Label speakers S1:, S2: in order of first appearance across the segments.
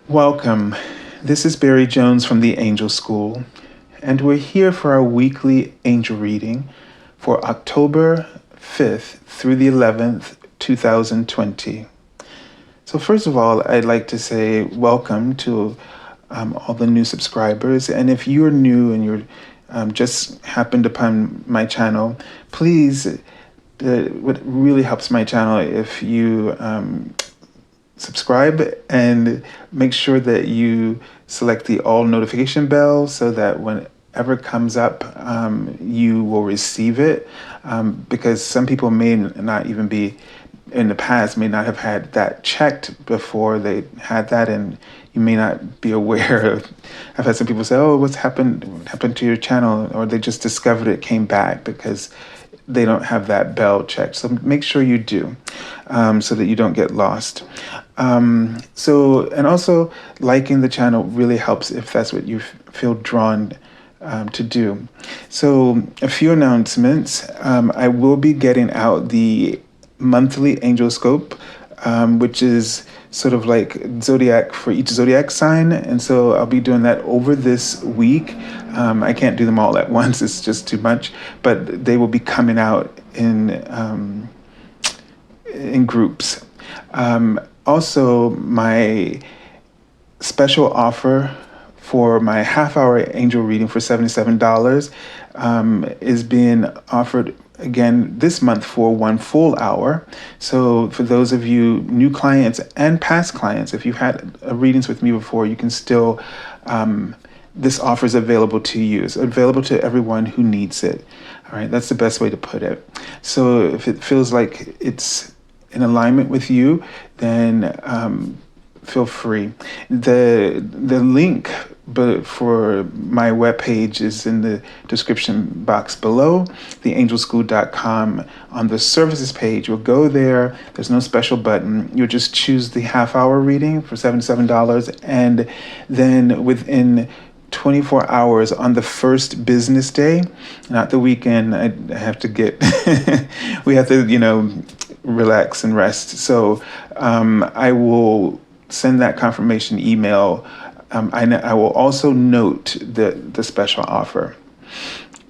S1: Welcome. This is Barry Jones from the Angel School, and we're here for our weekly angel reading for October 5th through the 11th, 2020. So, first of all, I'd like to say welcome to all the new subscribers. And if you're new and you're just happened upon my channel, please, what really helps my channel if you subscribe and make sure that you select the all notification bell so that whenever it comes up, you will receive it. Because some people may not even be, in the past, may not have had that checked before they had that, and you may not be aware of. I've had some people say, "Oh, what's happened? What happened to your channel?" Or they just discovered it came back because they don't have that bell checked. So make sure you do, so that you don't get lost. And also liking the channel really helps if that's what you feel drawn to do. So a few announcements. I will be getting out the monthly angel scope, which is sort of like zodiac for each zodiac sign. And so I'll be doing that over this week. I can't do them all at once. It's just too much, but they will be coming out in groups. Also, my special offer for my half-hour angel reading for $77 is being offered again this month for 1 full hour. So for those of you new clients and past clients, if you've had readings with me before, you can still, this offer is available to you. It's available to everyone who needs it. All right, that's the best way to put it. So if it feels like it's in alignment with you, then feel free. The link for my webpage is in the description box below, theangelschool.com. On the services page, you'll go there. There's no special button. You'll just choose the half-hour reading for $77, and then within 24 hours on the first business day, not the weekend. I have to get, we have to, relax and rest. So I will send that confirmation email. I will also note the special offer.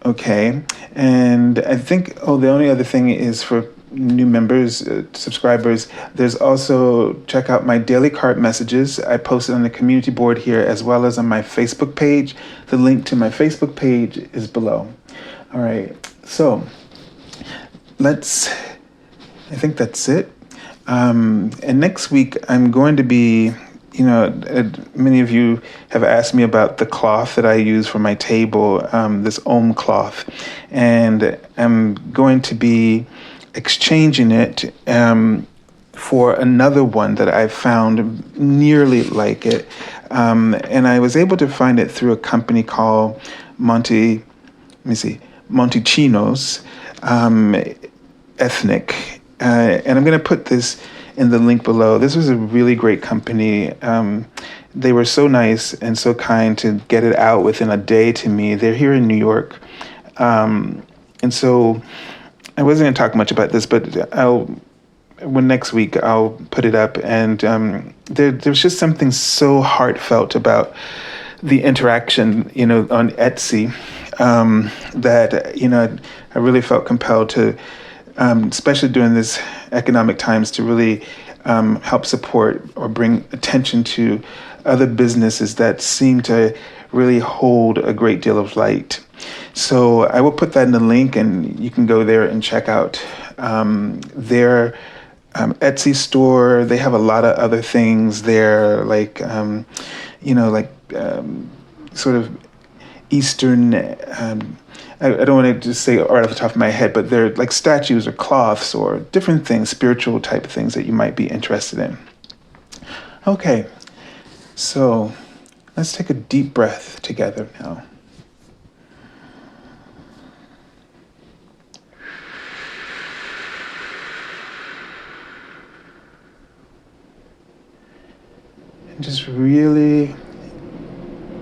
S1: Okay. And I think, the only other thing is for new members, subscribers, there's also, check out my daily card messages. I post it on the community board here as well as on my Facebook page. The link to my Facebook page is below. All right. So I think that's it. And next week I'm going to be, many of you have asked me about the cloth that I use for my table, this Om cloth, and I'm going to be exchanging it for another one that I found nearly like it. And I was able to find it through a company called Montichinos Ethnic. And I'm going to put this in the link below. This was a really great company. They were so nice and so kind to get it out within a day to me. They're here in New York. And so I wasn't going to talk much about this, but next week I'll put it up. And there's just something so heartfelt about the interaction, on Etsy, that, I really felt compelled to, especially during this economic times, to really help support or bring attention to other businesses that seem to really hold a great deal of light. So I will put that in the link, and you can go there and check out their Etsy store. They have a lot of other things there, like, sort of Eastern, I don't want to just say right off the top of my head, but they're like statues or cloths or different things, spiritual type of things that you might be interested in. Okay, so let's take a deep breath together now. And just really,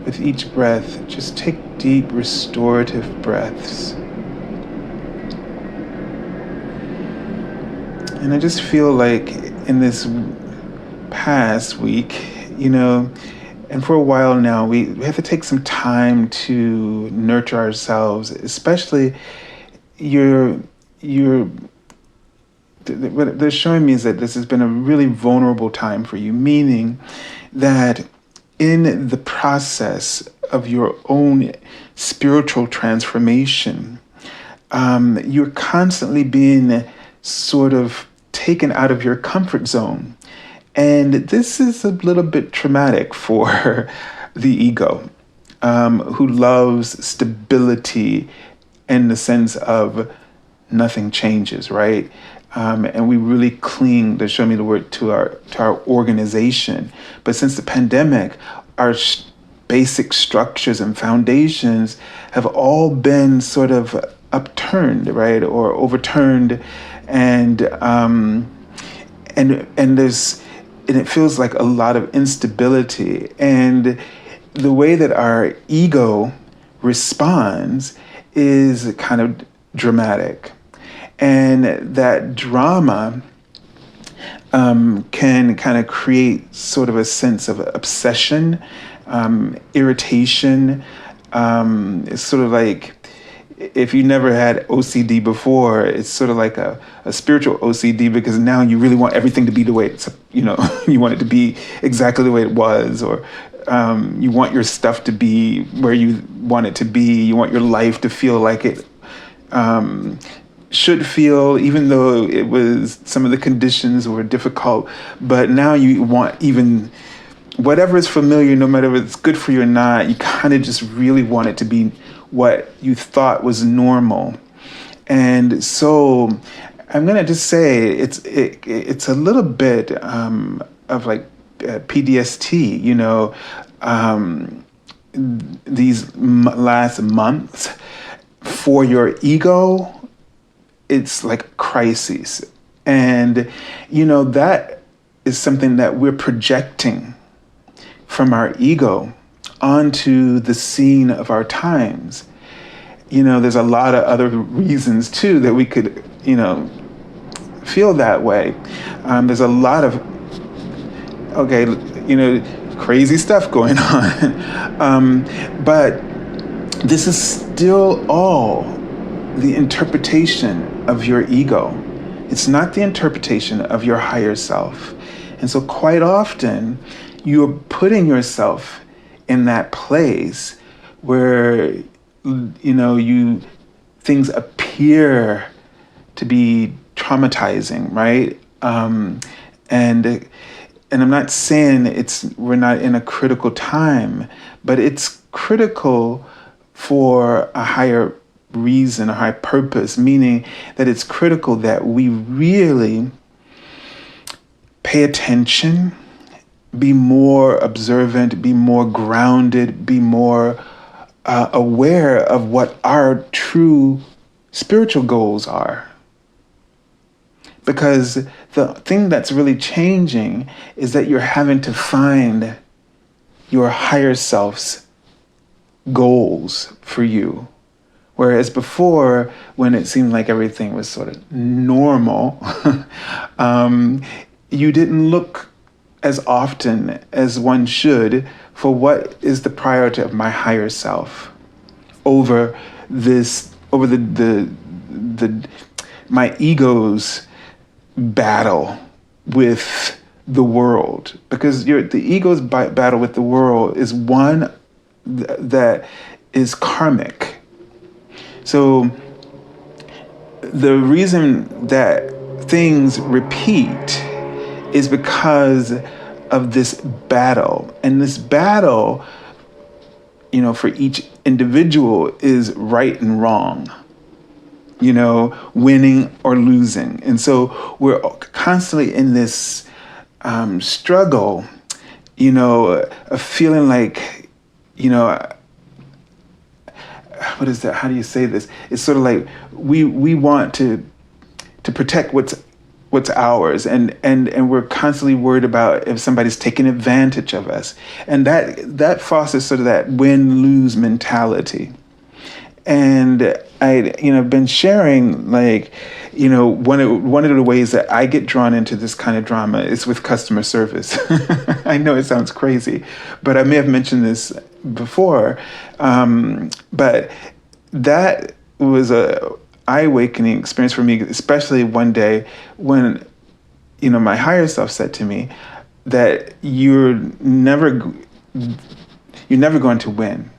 S1: with each breath, just take deep restorative breaths. And I just feel like in this past week, And for a while now, we have to take some time to nurture ourselves, especially you're what they're showing me is that this has been a really vulnerable time for you, meaning that in the process of your own spiritual transformation, you're constantly being sort of taken out of your comfort zone. And this is a little bit traumatic for the ego, who loves stability in the sense of nothing changes, right? And we really cling, to show me the word, to our organization. But since the pandemic, our basic structures and foundations have all been sort of upturned, right, or overturned, and it feels like a lot of instability. And the way that our ego responds is kind of dramatic. And that drama can kind of create sort of a sense of obsession, irritation. It's sort of like, if you never had OCD before, it's sort of like a spiritual OCD, because now you really want everything to be the way it's, you want it to be exactly the way it was, or you want your stuff to be where you want it to be. You want your life to feel like it should feel, even though it was, some of the conditions were difficult. But now you want even whatever is familiar, no matter if it's good for you or not, you kind of just really want it to be what you thought was normal. And so I'm gonna just say it's a little bit of like PDST, these last months for your ego. It's like crises. And, that is something that we're projecting from our ego onto the scene of our times. There's a lot of other reasons too that we could, feel that way. There's a lot of, crazy stuff going on. But this is still all the interpretation of your ego. It's not the interpretation of your higher self. And so quite often you're putting yourself in that place where, things appear to be traumatizing, right? And I'm not saying we're not in a critical time, but it's critical for a higher reason, a higher purpose, meaning that it's critical that we really pay attention, be more observant, be more grounded, be more aware of what our true spiritual goals are. Because the thing that's really changing is that you're having to find your higher self's goals for you. Whereas before, when it seemed like everything was sort of normal, you didn't look as often as one should for what is the priority of my higher self over my ego's battle with the world. Because the ego's battle with the world is one that is karmic. So the reason that things repeat is because of this battle. And this battle, for each individual is right and wrong, winning or losing. And so we're constantly in this struggle, of feeling like, what is that? How do you say this? It's sort of like we want to protect what's ours, and we're constantly worried about if somebody's taking advantage of us, and that fosters sort of that win-lose mentality. And been sharing, like, one of the ways that I get drawn into this kind of drama is with customer service. I know it sounds crazy, but I may have mentioned this before. But that was a eye-awakening experience for me, especially one day when, my higher self said to me that you're never going to win.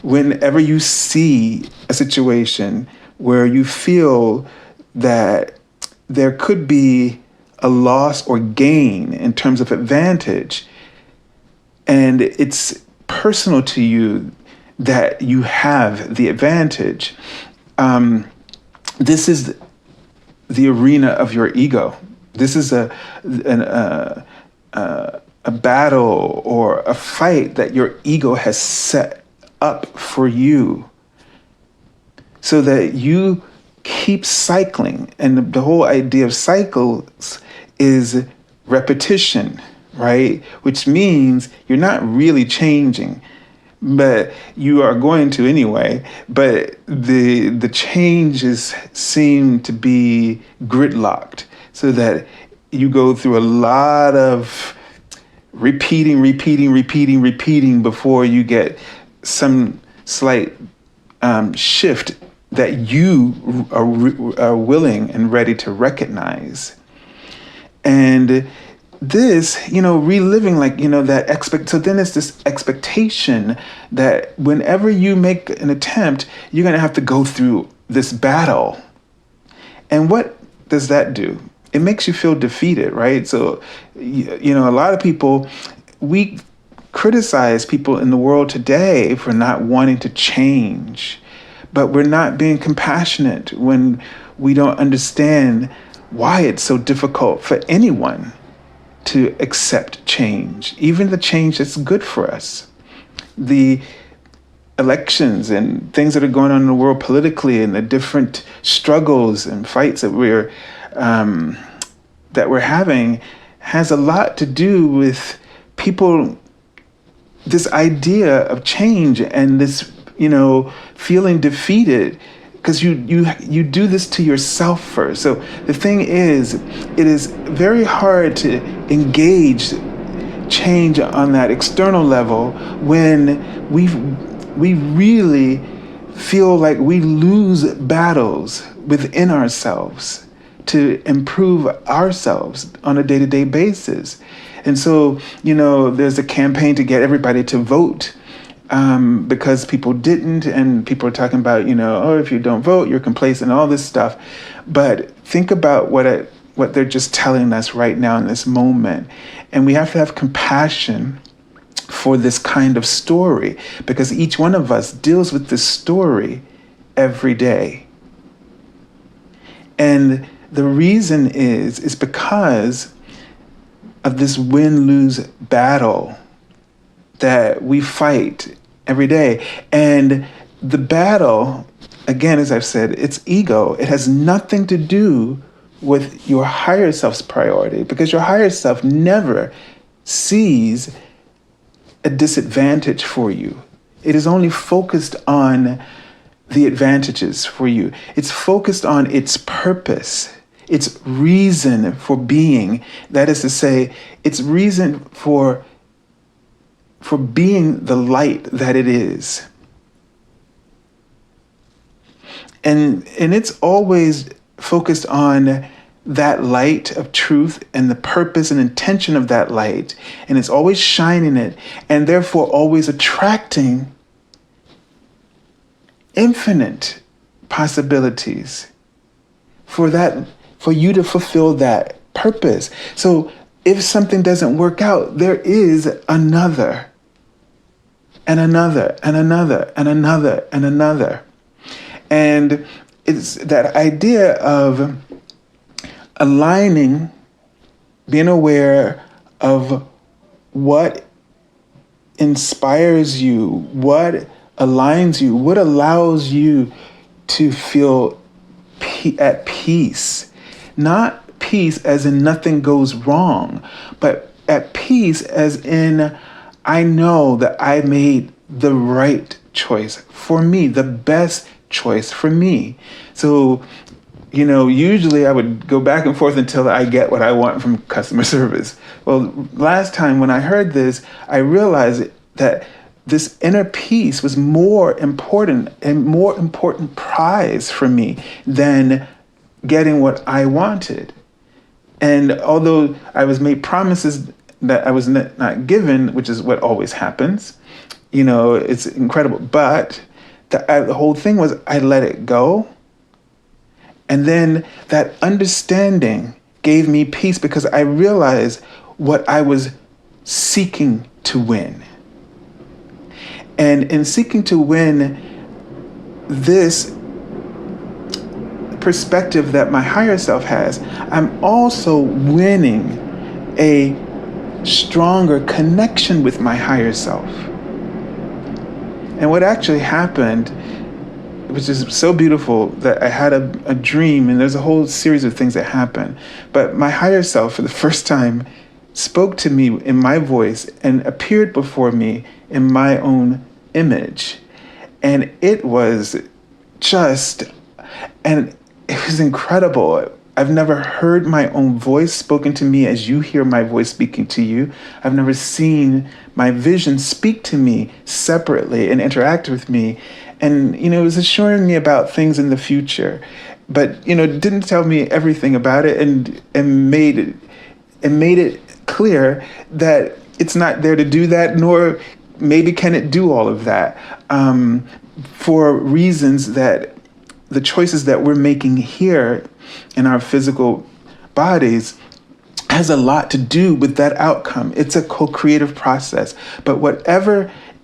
S1: Whenever you see a situation where you feel that there could be a loss or gain in terms of advantage, and it's personal to you that you have the advantage, this is the arena of your ego. This is a battle or a fight that your ego has set up for you, so that you keep cycling. And the whole idea of cycles is repetition, right? Which means you're not really changing, but you are going to anyway. But the changes seem to be gridlocked, so that you go through a lot of repeating before you get some slight shift that you are willing and ready to recognize. And this, reliving, like, that so then it's this expectation that whenever you make an attempt, you're going to have to go through this battle. And what does that do? It makes you feel defeated, right? So, a lot of people, we criticize people in the world today for not wanting to change, but we're not being compassionate when we don't understand why it's so difficult for anyone to accept change, even the change that's good for us. The elections and things that are going on in the world politically, and the different struggles and fights that we're having, has a lot to do with people, this idea of change and this, feeling defeated, because you do this to yourself first. So the thing is, it is very hard to engage change on that external level when we really feel like we lose battles within ourselves to improve ourselves on a day-to-day basis. And so, there's a campaign to get everybody to vote, because people didn't, and people are talking about, if you don't vote, you're complacent, all this stuff. But think about what they're just telling us right now in this moment. And we have to have compassion for this kind of story, because each one of us deals with this story every day. And the reason is because of this win-lose battle that we fight every day. And the battle, again, as I've said, it's ego. It has nothing to do with your higher self's priority, because your higher self never sees a disadvantage for you. It is only focused on the advantages for you. It's focused on its purpose, its reason for being. That is to say, its reason for being the light that it is. And it's always focused on that light of truth and the purpose and intention of that light. And it's always shining it, and therefore always attracting infinite possibilities for you to fulfill that purpose. So if something doesn't work out, there is another, and another, and another, and another, and another. And it's that idea of aligning, being aware of what inspires you, what aligns you, what allows you to feel at peace. Not peace as in nothing goes wrong, but at peace as in, I know that I made the right choice for me, the best choice for me. So, usually I would go back and forth until I get what I want from customer service. Well, last time when I heard this, I realized that this inner peace was more important prize for me than getting what I wanted. And although I was made promises that I was not given, which is what always happens, it's incredible. But the whole thing was I let it go. And then that understanding gave me peace because I realized what I was seeking to win. And in seeking to win, this perspective that my higher self has, I'm also winning a stronger connection with my higher self. And what actually happened, which is so beautiful, that I had a dream, and there's a whole series of things that happen. But my higher self, for the first time, spoke to me in my voice and appeared before me in my own image. And it was incredible. I've never heard my own voice spoken to me as you hear my voice speaking to you. I've never seen my vision speak to me separately and interact with me. And, it was assuring me about things in the future, but, it didn't tell me everything about it and made it clear that it's not there to do that, nor maybe can it do all of that, for reasons that the choices that we're making here in our physical bodies has a lot to do with that outcome. It's a co-creative process. But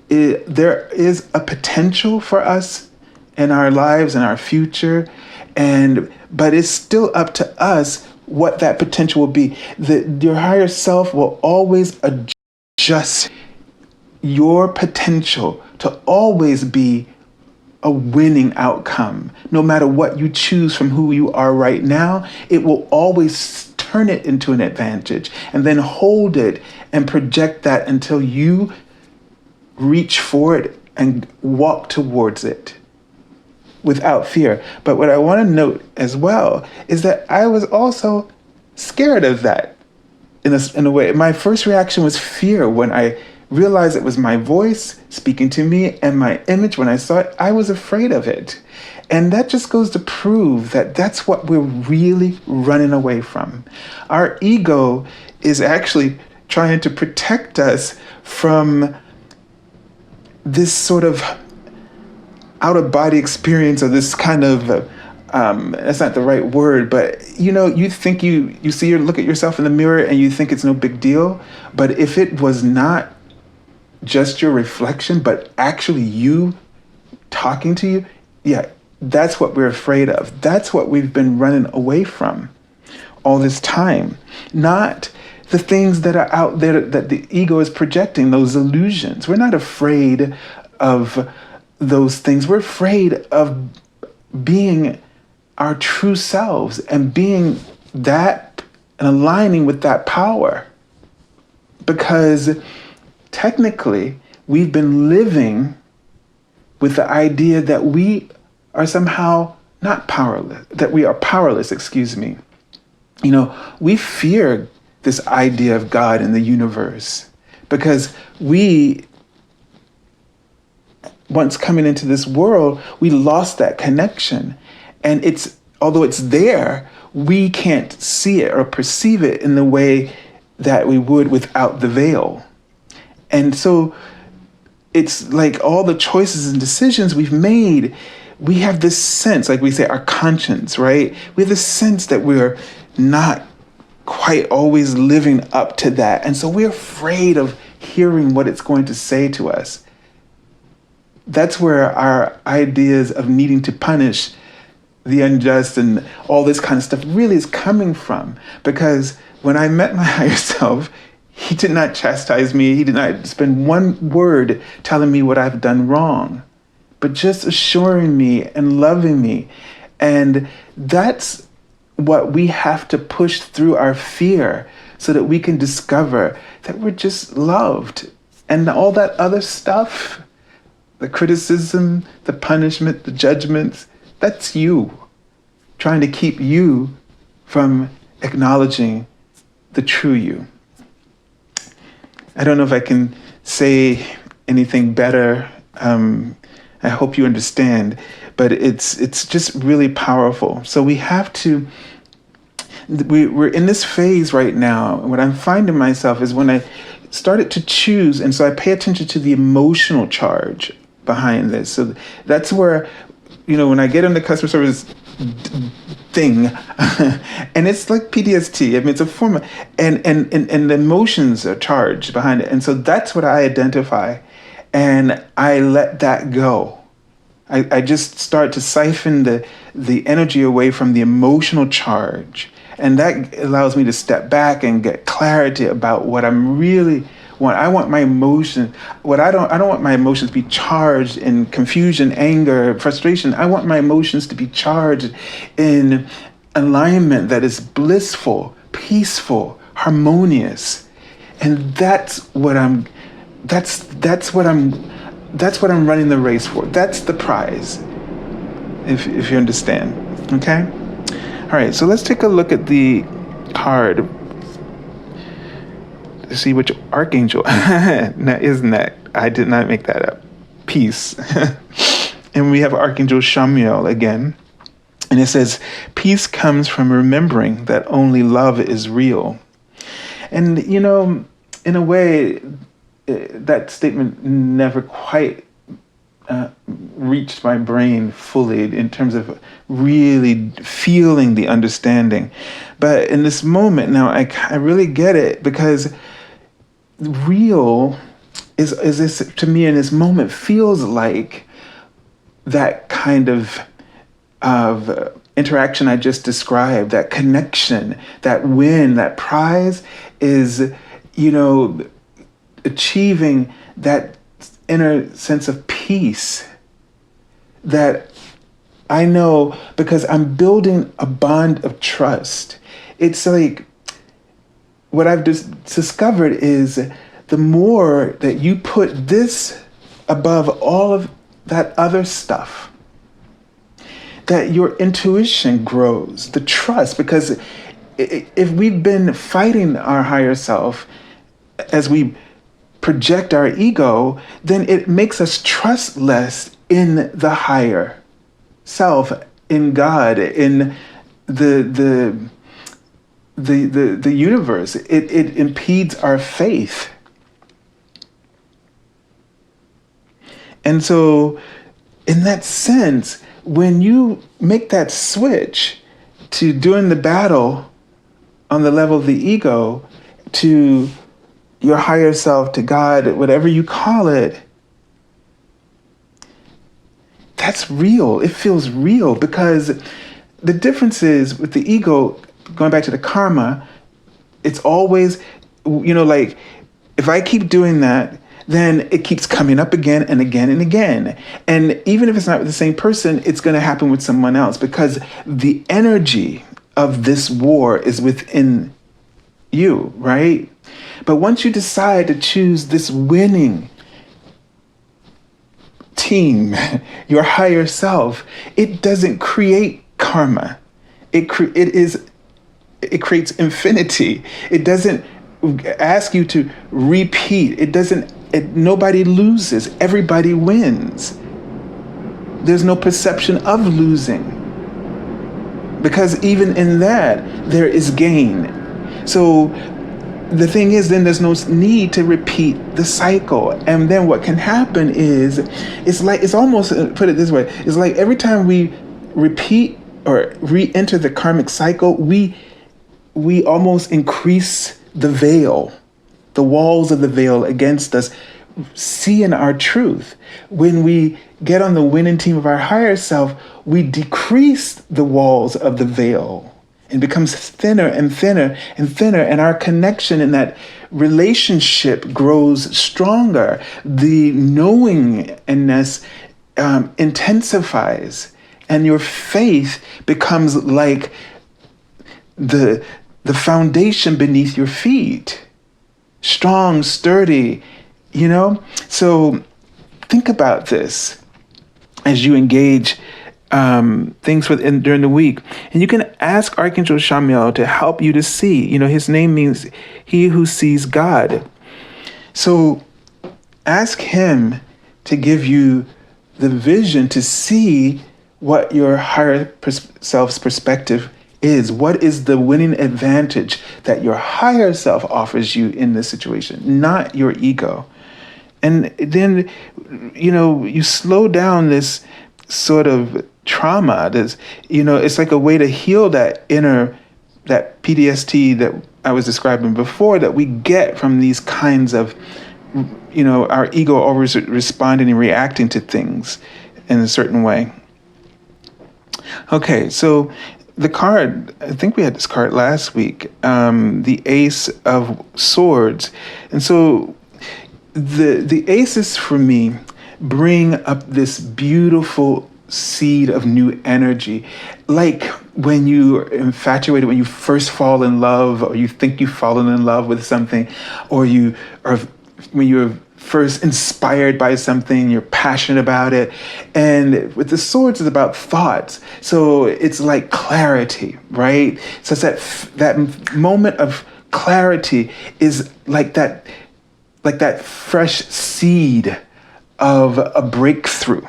S1: there is a potential for us in our lives and our future, but it's still up to us what that potential will be. Your higher self will always adjust your potential to always be a winning outcome. No matter what you choose from who you are right now, it will always turn it into an advantage and then hold it and project that until you reach for it and walk towards it without fear. But what I want to note as well is that I was also scared of that in a way. My first reaction was fear when I realized it was my voice speaking to me and my image. When I saw it, I was afraid of it. And that just goes to prove that that's what we're really running away from. Our ego is actually trying to protect us from this sort of out-of-body experience, or this kind of, that's not the right word, but you think you look at yourself in the mirror and you think it's no big deal. But if it was not just your reflection, but actually you talking to you, yeah, that's what we're afraid of. That's what we've been running away from all this time. Not the things that are out there that the ego is projecting, those illusions. We're not afraid of those things. We're afraid of being our true selves and being that and aligning with that power. Because technically, we've been living with the idea that we are somehow not powerless, that we are powerless, We fear this idea of God in the universe because once coming into this world, we lost that connection. And although it's there, we can't see it or perceive it in the way that we would without the veil. And so it's like all the choices and decisions we've made, we have this sense, like we say, our conscience, right? We have this sense that we're not quite always living up to that. And so we're afraid of hearing what it's going to say to us. That's where our ideas of needing to punish the unjust and all this kind of stuff really is coming from. Because when I met my higher self, he did not chastise me. He did not spend one word telling me what I've done wrong, but just assuring me and loving me. And that's what we have to push through our fear so that we can discover that we're just loved. And all that other stuff, the criticism, the punishment, the judgments, that's you trying to keep you from acknowledging the true you. I don't know if I can say anything better. I hope you understand, but it's just really powerful. So we have to, we're in this phase right now. What I'm finding myself is when I started to choose, and so I pay attention to the emotional charge behind this. So that's where, when I get on the customer service thing, and it's like PTSD. I mean, it's a form of, and the emotions are charged behind it. And so that's what I identify, and I let that go. I just start to siphon the energy away from the emotional charge. And that allows me to step back and get clarity about what I'm really want. I want my emotions. I don't want my emotions to be charged in confusion, anger, frustration. I want my emotions to be charged in alignment that is blissful, peaceful, harmonious. And that's what I'm running the race for. That's the prize. If you understand. Okay? All right, so let's take a look at the card to see which archangel. Now, isn't that? I did not make that up. Peace. And we have Archangel Chamuel again. And it says, peace comes from remembering that only love is real. And, in a way, that statement never quite reached my brain fully in terms of really feeling the understanding. But in this moment now, I really get it, because real is this, to me, in this moment, feels like that kind of interaction I just described, that connection, that win, that prize is, achieving that inner sense of peace that I know, because I'm building a bond of trust. It's like, what I've just discovered is the more that you put this above all of that other stuff, that your intuition grows, the trust, because if we've been fighting our higher self as we project our ego, then it makes us trust less in the higher self, in God, in the universe. It impedes our faith. And so, in that sense, when you make that switch to doing the battle on the level of the ego to your higher self, to God, whatever you call it, that's real. It feels real, because the difference is with the ego, going back to the karma, it's always, like, if I keep doing that, then it keeps coming up again and again and again. And even if it's not with the same person, it's going to happen with someone else, because the energy of this war is within you, right? But once you decide to choose this winning team, your higher self, it doesn't create karma. It creates infinity. It doesn't ask you to repeat. Nobody loses. Everybody wins. There's no perception of losing, because even in that, there is gain. So the thing is, then there's no need to repeat the cycle. And then what can happen is, it's almost, put it this way, it's like every time we repeat or re-enter the karmic cycle, we almost increase the veil, the walls of the veil against us, seeing our truth. When we get on the winning team of our higher self, we decrease the walls of the veil. It becomes thinner and thinner and thinner, and our connection in that relationship grows stronger. The knowingness intensifies, and your faith becomes like the foundation beneath your feet. Strong, sturdy, So think about this as you engage things during the week. And you can ask Archangel Chamuel to help you to see. His name means he who sees God. So ask him to give you the vision to see what your higher self's perspective is. What is the winning advantage that your higher self offers you in this situation, not your ego. And then, you slow down this sort of trauma. It's like a way to heal that PTSD that I was describing before, that we get from these kinds of, our ego always responding and reacting to things in a certain way. Okay, so the card, I think we had this card last week, the Ace of Swords. And so the aces for me bring up this beautiful seed of new energy. Like when you're infatuated, when you first fall in love, or you think you've fallen in love with something, or when you're first inspired by something, you're passionate about it. And with the swords, it's about thoughts. So it's like clarity, right? So it's that moment of clarity is like that fresh seed of a breakthrough.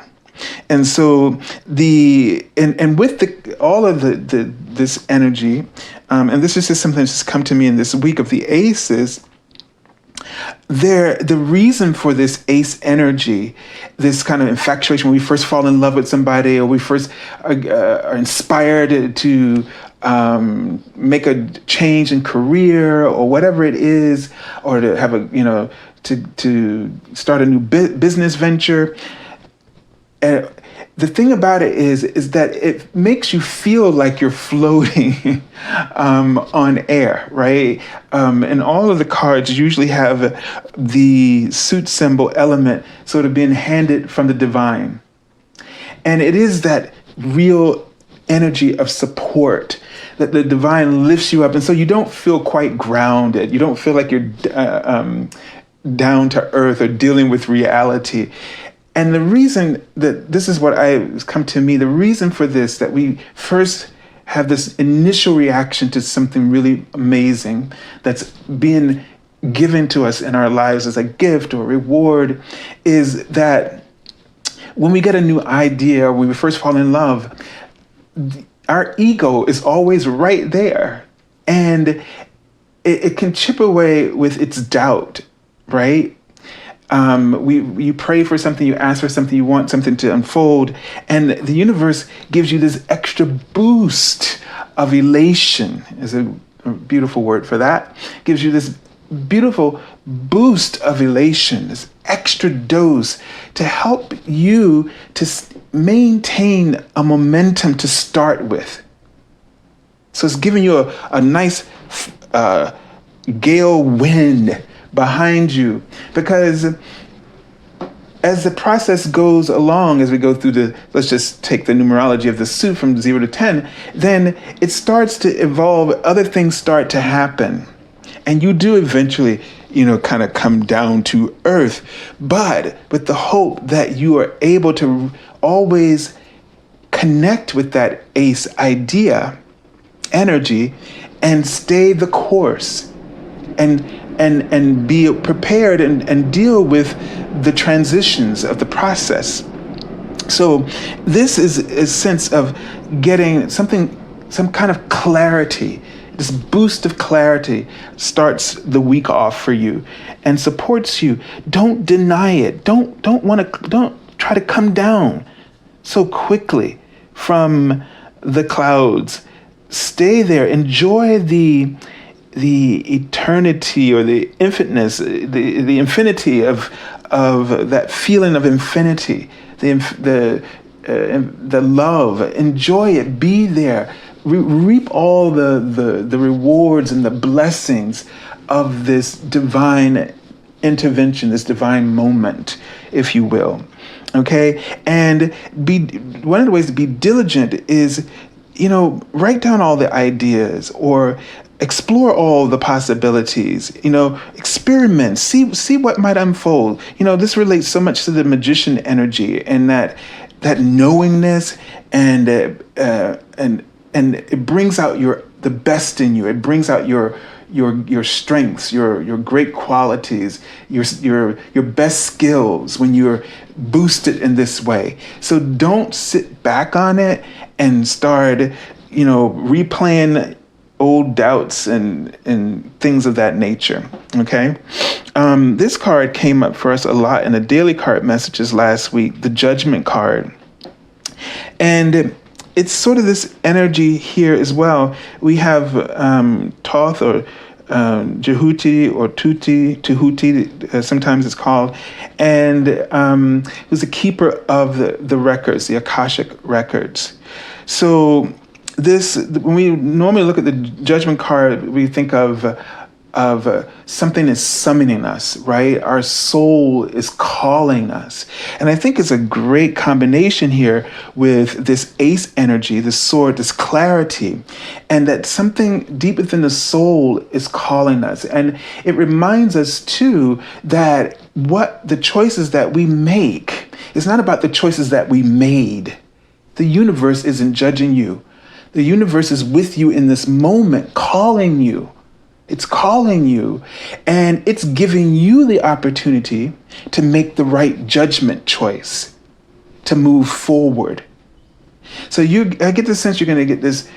S1: And so with all of this energy, and this is just something that's just come to me in this week of the aces. The reason for this ace energy, this kind of infatuation, when we first fall in love with somebody, or we first are inspired to make a change in career or whatever it is, or to have to start a new business venture. The thing about it is that it makes you feel like you're floating on air, right? And all of the cards usually have the suit symbol element sort of being handed from the divine. And it is that real energy of support that the divine lifts you up. And so you don't feel quite grounded. You don't feel like you're down to earth or dealing with reality. And the reason that this is what has come to me, the reason for this, that we first have this initial reaction to something really amazing that's being given to us in our lives as a gift or reward, is that when we get a new idea or we first fall in love, our ego is always right there. And it can chip away with its doubt, right? You pray for something, you ask for something, you want something to unfold, and the universe gives you this extra boost of elation, is a beautiful word for that. Gives you this beautiful boost of elation, this extra dose to help you to maintain a momentum to start with. So it's giving you a nice gale wind behind you, because as the process goes along, as we go through let's just take the numerology of the suit from 0 to 10, then it starts to evolve, other things start to happen. And you do eventually, kind of come down to earth, but with the hope that you are able to always connect with that ace idea, energy, and stay the course, and be prepared and deal with the transitions of the process. So this is a sense of getting some kind of clarity. This boost of clarity starts the week off for you and supports you. Don't deny it. Don't try to come down so quickly from the clouds. Stay there. Enjoy the eternity or the infiniteness, the infinity of that feeling of infinity, the love. Enjoy it. Be there. Reap all the rewards and the blessings of this divine intervention, this divine moment, if you will. Okay, and one of the ways to be diligent is, write down all the ideas, or explore all the possibilities, experiment, see what might unfold. This relates so much to the magician energy, and that knowingness, and it brings out the best in you. It brings out your strengths, your great qualities, your best skills when you're boosted in this way. So don't sit back on it and start, replaying old doubts and things of that nature. Okay. This card came up for us a lot in the daily card messages last week, the Judgment card. And it's sort of this energy here as well. We have Thoth, or Jehuti, or Tuhuti, sometimes it's called, and who's the keeper of the records, the Akashic records. So when we normally look at the Judgment card, we think of something is summoning us, right? Our soul is calling us. And I think it's a great combination here with this ace energy, this sword, this clarity, and that something deep within the soul is calling us. And it reminds us too that what the choices that we make is not about the choices that we made. The universe isn't judging you. The universe is with you in this moment, calling you. It's calling you, and it's giving you the opportunity to make the right judgment choice, to move forward. So I get the sense you're going to get this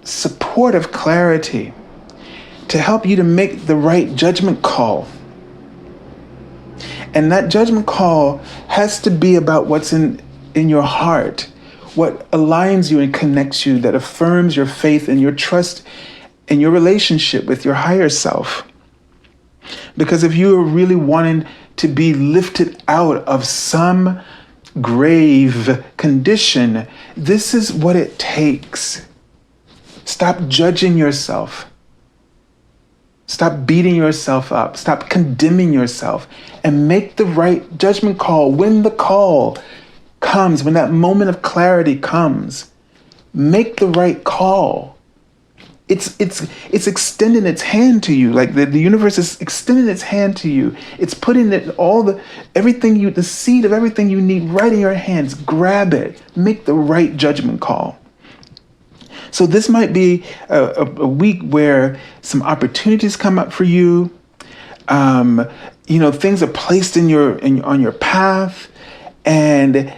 S1: supportive clarity to help you to make the right judgment call. And that judgment call has to be about what's in your heart, what aligns you and connects you, that affirms your faith and your trust in your relationship with your higher self. Because if you are really wanting to be lifted out of some grave condition, this is what it takes. Stop judging yourself. Stop beating yourself up. Stop condemning yourself, and make the right judgment call. When the call comes, when that moment of clarity comes, make the right call. It's extending its hand to you, like the universe is extending its hand to you. It's putting the seed of everything you need right in your hands. Grab it. Make the right judgment call. So this might be a week where some opportunities come up for you. Things are placed on your path, and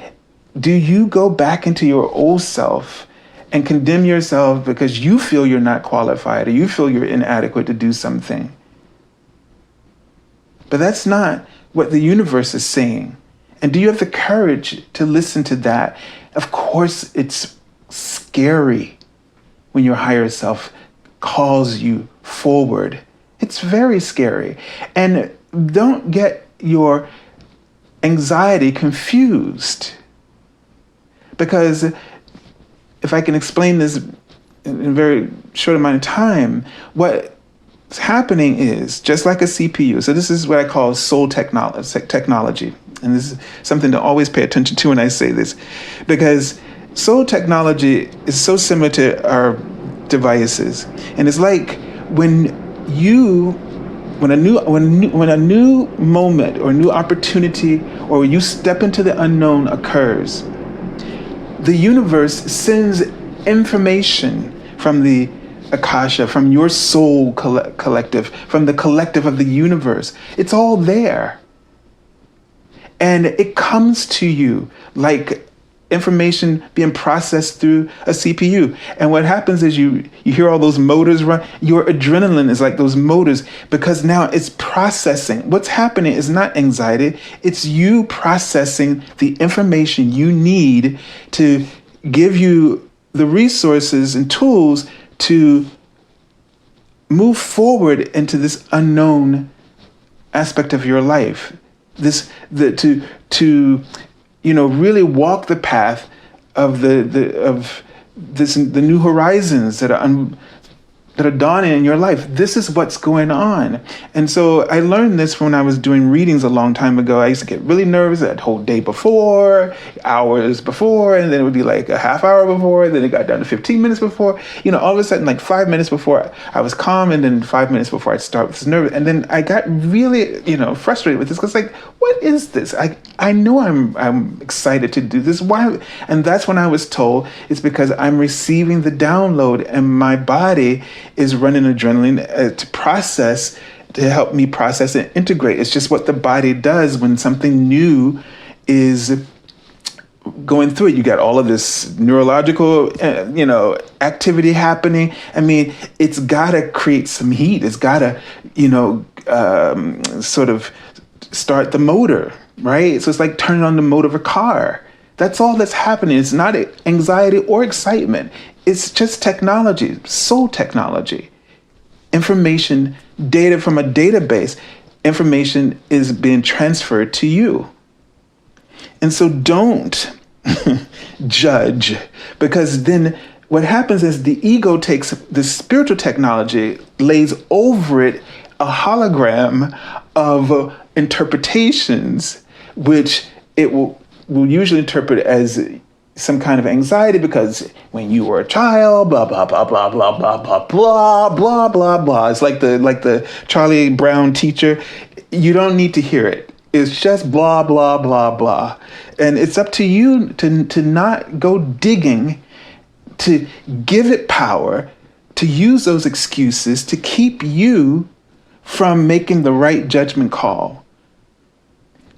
S1: do you go back into your old self and condemn yourself because you feel you're not qualified, or you feel you're inadequate to do something? But that's not what the universe is saying. And do you have the courage to listen to that? Of course, it's scary when your higher self calls you forward. It's very scary. And don't get your anxiety confused. Because if I can explain this in a very short amount of time, what's happening is just like a CPU. So this is what I call soul technology. And this is something to always pay attention to when I say this, because soul technology is so similar to our devices. And it's like when a new moment or new opportunity, or when you step into the unknown occurs, the universe sends information from the Akasha, from your soul collective, from the collective of the universe. It's all there. And it comes to you like information being processed through a CPU. And what happens is you hear all those motors run. Your adrenaline is like those motors, because now it's processing. What's happening is not anxiety. It's you processing the information you need to give you the resources and tools to move forward into this unknown aspect of your life. To really walk the path of the new horizons that are that are dawning in your life. This is what's going on. And so I learned this when I was doing readings a long time ago. I used to get really nervous that whole day before, hours before, and then it would be like a half hour before, then it got down to 15 minutes before. All of a sudden, like 5 minutes before, I was calm, and then 5 minutes before I'd start with this nervous. And then I got really, frustrated with this, because like, what is this? I know I'm excited to do this. Why? And that's when I was told it's because I'm receiving the download, and my body is running adrenaline to help me process and integrate. It's just what the body does when something new is going through it. You got all of this neurological, activity happening. I mean, it's got to create some heat. It's got to, sort of start the motor, right? So it's like turning on the motor of a car. That's all that's happening. It's not anxiety or excitement. It's just technology, soul technology. Information, data from a database, information is being transferred to you. And so don't judge, because then what happens is the ego takes the spiritual technology, lays over it a hologram of interpretations, which it will usually interpret as some kind of anxiety, because when you were a child, blah blah blah blah blah blah blah blah blah blah blah. It's like the Charlie Brown teacher. You don't need to hear it. It's just blah blah blah blah. And it's up to you to not go digging, to give it power, to use those excuses to keep you from making the right judgment call,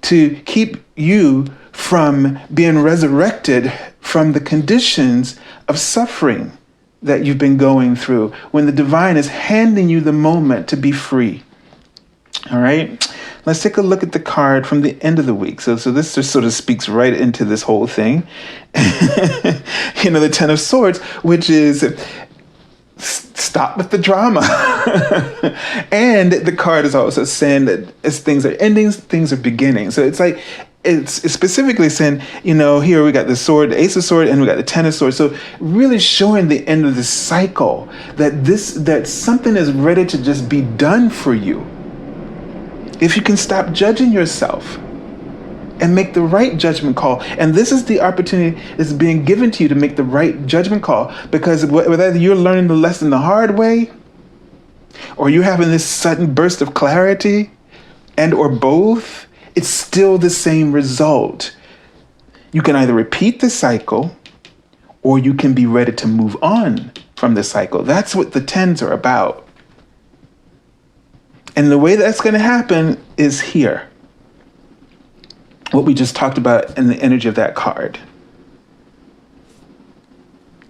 S1: to keep you from being resurrected from the conditions of suffering that you've been going through, when the divine is handing you the moment to be free. All right, let's take a look at the card from the end of the week. So this just sort of speaks right into this whole thing. The Ten of Swords, which is stop with the drama. And the card is also saying that as things are endings, things are beginning. So it's like, it's specifically saying, here we got the sword, the Ace of Swords, and we got the Ten of Swords. So really showing the end of the cycle, that something is ready to just be done for you. If you can stop judging yourself and make the right judgment call. And this is the opportunity that's being given to you to make the right judgment call, because whether you're learning the lesson the hard way, or you're having this sudden burst of clarity, and or both, it's still the same result. You can either repeat the cycle, or you can be ready to move on from the cycle. That's what the tens are about. And the way that's going to happen is here. What we just talked about in the energy of that card.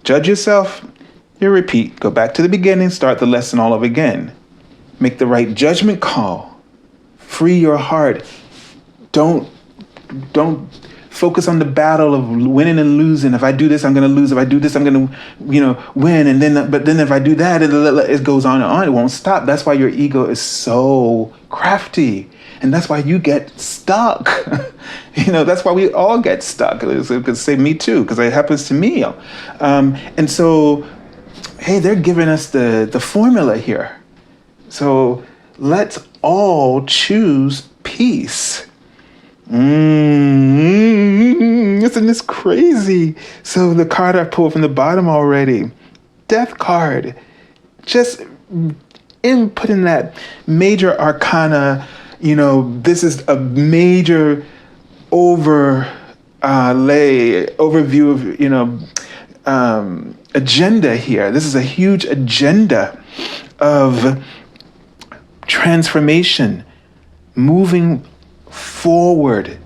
S1: Judge yourself, you repeat, go back to the beginning, start the lesson all over again. Make the right judgment call. Free your heart. Don't focus on the battle of winning and losing. If I do this, I'm going to lose. If I do this, I'm going to, win. But then if I do that, it goes on and on. It won't stop. That's why your ego is so crafty. And that's why you get stuck. That's why we all get stuck. It could say me too, because it happens to me. And so, hey, they're giving us the formula here. So let's all choose peace. Isn't this crazy? So the card I pulled from the bottom already, Death card, just inputting that major arcana. This is a major overview of agenda here. This is a huge agenda of transformation, moving forward,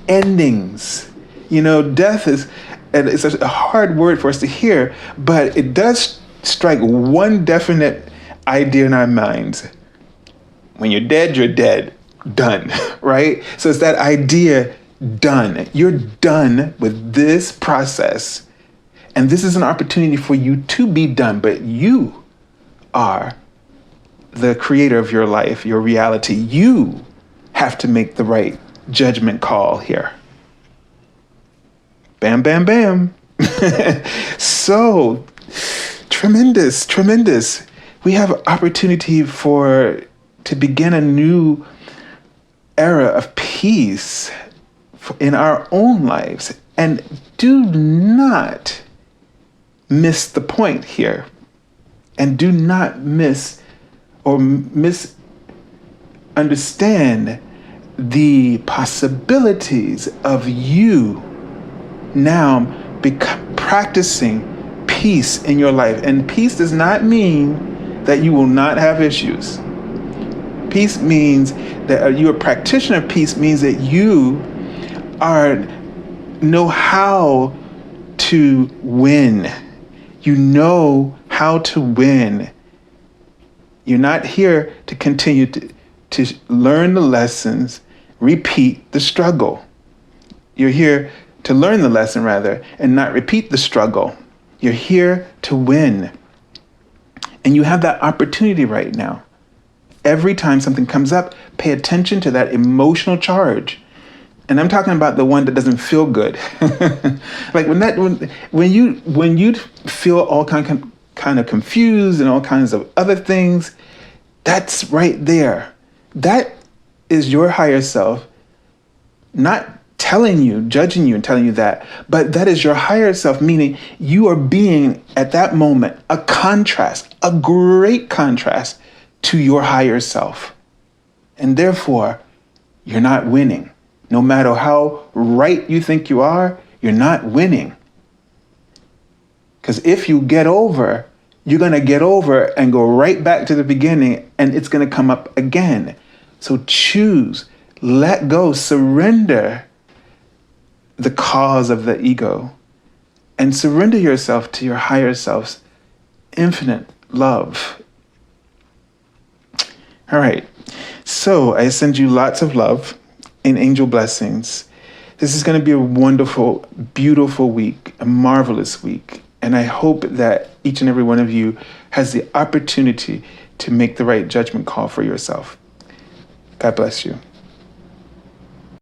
S1: endings. Death is, and it's a hard word for us to hear, but it does strike one definite idea in our minds. When you're dead, done, right? So it's that idea, done. You're done with this process. And this is an opportunity for you to be done, but you are the creator of your life, your reality. You have to make the right judgment call here. Bam, bam, bam. So Tremendous, tremendous. We have opportunity to begin a new era of peace in our own lives. And do not miss the point here. And do not miss or misunderstand the possibilities of you now practicing peace in your life. And peace does not mean that you will not have issues. Peace means that you're a practitioner of peace, means that you know how to win. You know how to win. You're not here to continue to learn the lessons, repeat the struggle. You're here to learn the lesson, rather, and not repeat the struggle. You're here to win. And you have that opportunity right now. Every time something comes up, pay attention to that emotional charge. And I'm talking about the one that doesn't feel good. Like when you feel all kind of confused and all kinds of other things, that's right there. That is your higher self, not judging you and telling you that, but that is your higher self, meaning you are being at that moment a great contrast to your higher self. And therefore, you're not winning. No matter how right you think you are, you're not winning. Because if you get over, you're going to get over and go right back to the beginning, and it's going to come up again. So choose, let go, surrender the cause of the ego, and surrender yourself to your higher self's infinite love. All right. So I send you lots of love and angel blessings. This is going to be a wonderful, beautiful week, a marvelous week. And I hope that each and every one of you has the opportunity to make the right judgment call for yourself. God bless you.